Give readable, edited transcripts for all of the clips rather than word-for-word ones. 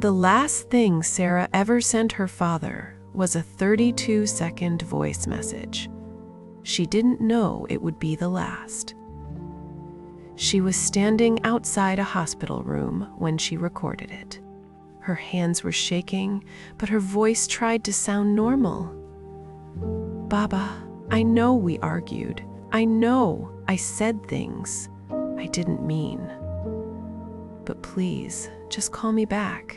The last thing Sarah ever sent her father was a 32-second voice message. She didn't know it would be the last. She was standing outside a hospital room when she recorded it. Her hands were shaking, but her voice tried to sound normal. "Baba, I know we argued. I know I said things I didn't mean. But please, just call me back."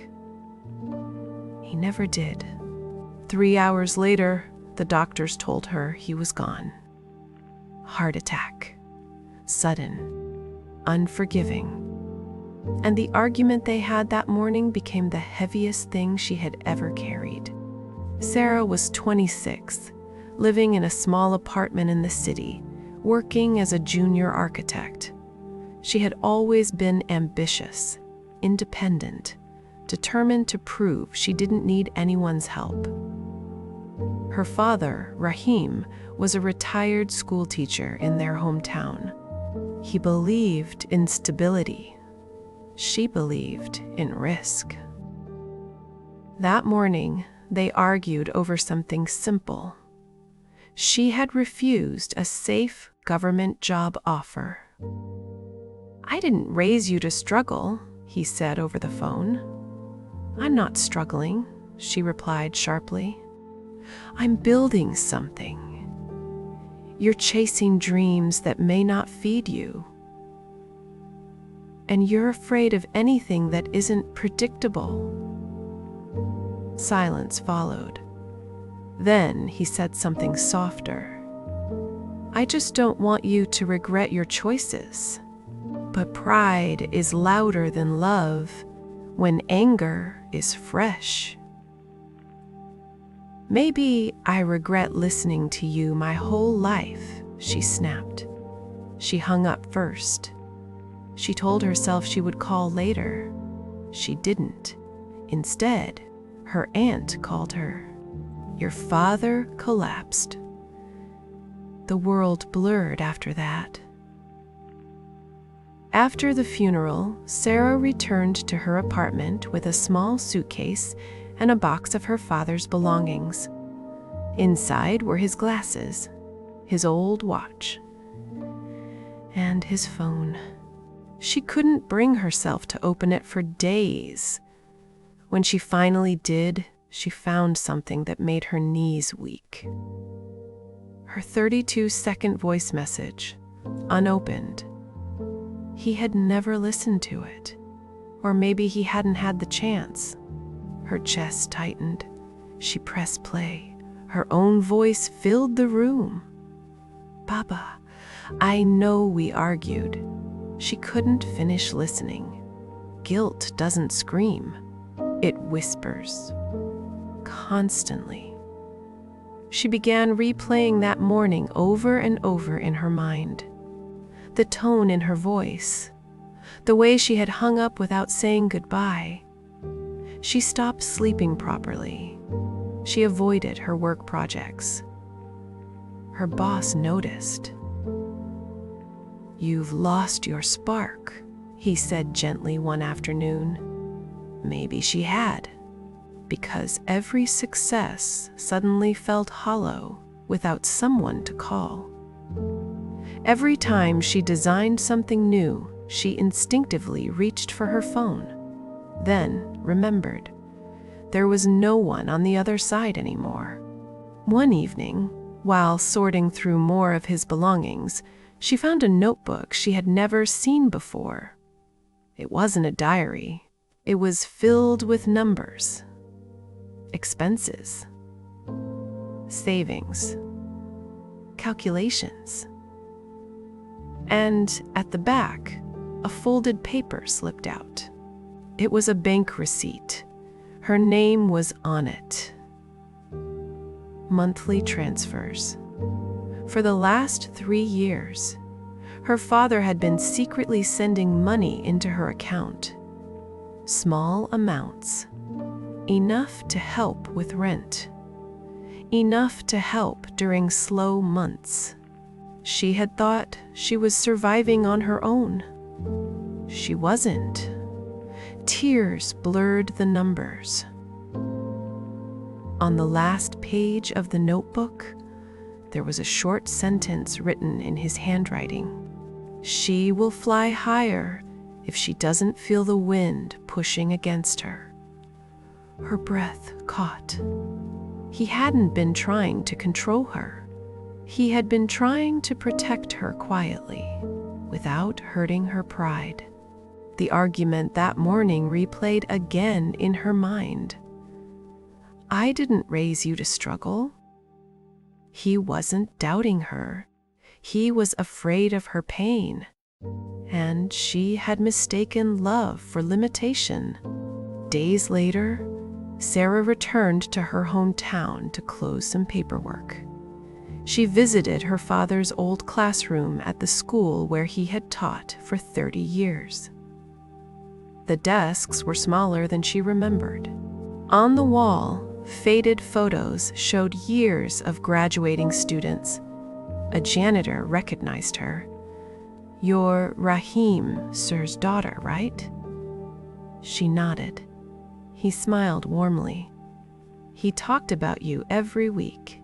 He never did. 3 hours later, the doctors told her he was gone. Heart attack. Sudden. Unforgiving. And the argument they had that morning became the heaviest thing she had ever carried. Sarah was 26, living in a small apartment in the city, working as a junior architect. She had always been ambitious, independent, determined to prove she didn't need anyone's help. Her father, Rahim, was a retired school teacher in their hometown. He believed in stability. She believed in risk. That morning, they argued over something simple. She had refused a safe government job offer. "I didn't raise you to struggle," he said over the phone. "I'm not struggling," she replied sharply. "I'm building something. You're chasing dreams that may not feed you. And you're afraid of anything that isn't predictable." Silence followed. Then he said something softer. "I just don't want you to regret your choices. But pride is louder than love when anger is fresh. Maybe I regret listening to you my whole life," she snapped. She hung up first. She told herself she would call later. She didn't. Instead, her aunt called her. Your father collapsed. The world blurred after that. After the funeral, Sarah returned to her apartment with a small suitcase and a box of her father's belongings. Inside were his glasses, his old watch, and his phone. She couldn't bring herself to open it for days. When she finally did, she found something that made her knees weak. Her 32-second voice message, unopened. He had never listened to it, or maybe he hadn't had the chance. Her chest tightened. She pressed play. Her own voice filled the room. "Baba, I know we argued." She couldn't finish listening. Guilt doesn't scream. It whispers. Constantly. She began replaying that morning over and over in her mind. The tone in her voice. The way she had hung up without saying goodbye. She stopped sleeping properly. She avoided her work projects. Her boss noticed. "You've lost your spark," he said gently one afternoon. Maybe she had, because every success suddenly felt hollow without someone to call. Every time she designed something new, she instinctively reached for her phone, then remembered. There was no one on the other side anymore. One evening, while sorting through more of his belongings, she found a notebook she had never seen before. It wasn't a diary. It was filled with numbers, expenses, savings, calculations. And at the back, a folded paper slipped out. It was a bank receipt. Her name was on it. Monthly transfers. For the last 3 years, her father had been secretly sending money into her account. Small amounts. Enough to help with rent. Enough to help during slow months. She had thought she was surviving on her own. She wasn't. Tears blurred the numbers. On the last page of the notebook, there was a short sentence written in his handwriting. She will fly higher if she doesn't feel the wind pushing against her. Her breath caught. He hadn't been trying to control her. He had been trying to protect her quietly, without hurting her pride. The argument that morning replayed again in her mind. I didn't raise you to struggle. He wasn't doubting her. He was afraid of her pain. And she had mistaken love for limitation. Days later, Sarah returned to her hometown to close some paperwork. She visited her father's old classroom at the school where he had taught for 30 years. The desks were smaller than she remembered. On the wall, faded photos showed years of graduating students. A janitor recognized her. "You're Rahim, sir's daughter, right?" She nodded. He smiled warmly. "He talked about you every week."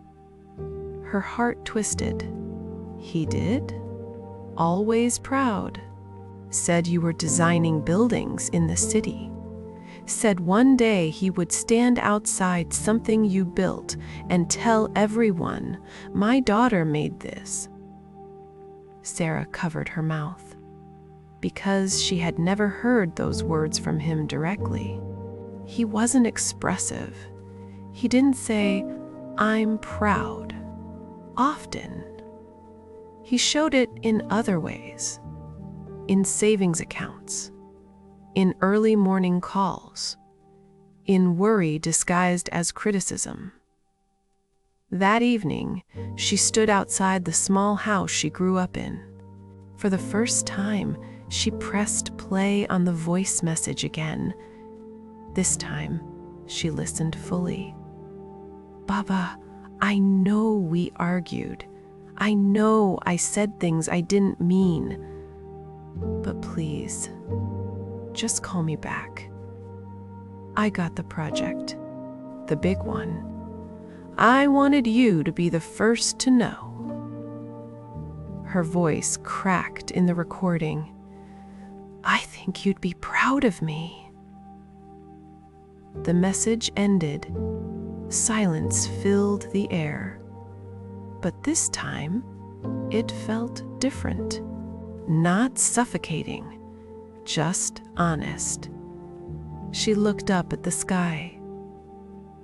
Her heart twisted. "He did? Always proud. Said you were designing buildings in the city. Said one day he would stand outside something you built and tell everyone, 'My daughter made this.'" Sarah covered her mouth, because she had never heard those words from him directly. He wasn't expressive. He didn't say, "I'm proud," often. He showed it in other ways. In savings accounts, in early morning calls, in worry disguised as criticism. That evening, she stood outside the small house she grew up in. For the first time, she pressed play on the voice message again. This time, she listened fully. "Baba, I know we argued. I know I said things I didn't mean. But please, just call me back. I got the project, the big one. I wanted you to be the first to know." Her voice cracked in the recording. "I think you'd be proud of me." The message ended. Silence filled the air. But this time, it felt different. Not suffocating, just honest. She looked up at the sky.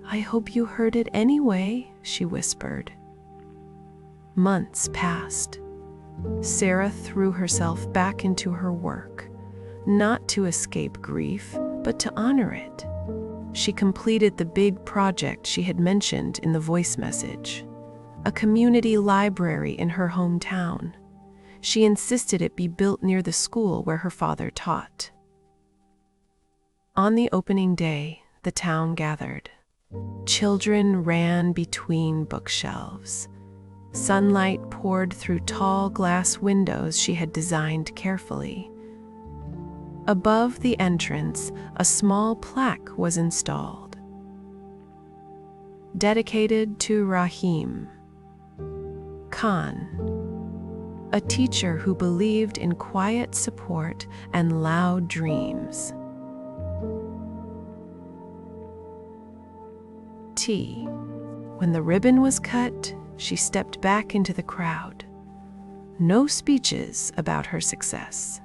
"I hope you heard it anyway," she whispered. Months passed. Sarah threw herself back into her work, not to escape grief, but to honor it. She completed the big project she had mentioned in the voice message, a community library in her hometown. She insisted it be built near the school where her father taught. On the opening day, the town gathered. Children ran between bookshelves. Sunlight poured through tall glass windows she had designed carefully. Above the entrance, a small plaque was installed. Dedicated to Rahim Khan, a teacher who believed in quiet support and loud dreams. Tea. When the ribbon was cut, she stepped back into the crowd. No speeches about her success.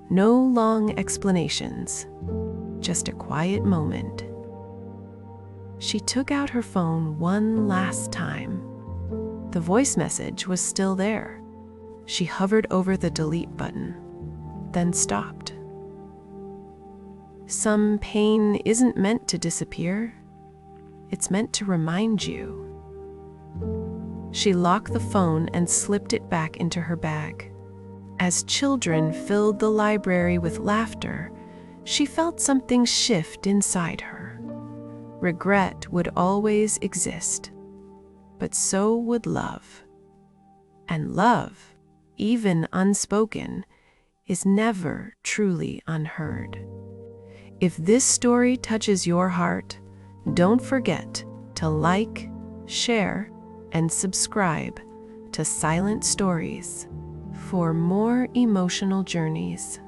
No long explanations. Just a quiet moment. She took out her phone one last time. The voice message was still there. She hovered over the delete button, then stopped. Some pain isn't meant to disappear. It's meant to remind you. She locked the phone and slipped it back into her bag. As children filled the library with laughter, she felt something shift inside her. Regret would always exist, but so would love. And love, even unspoken, is never truly unheard. If this story touches your heart, don't forget to like, share, and subscribe to Silent Stories for more emotional journeys.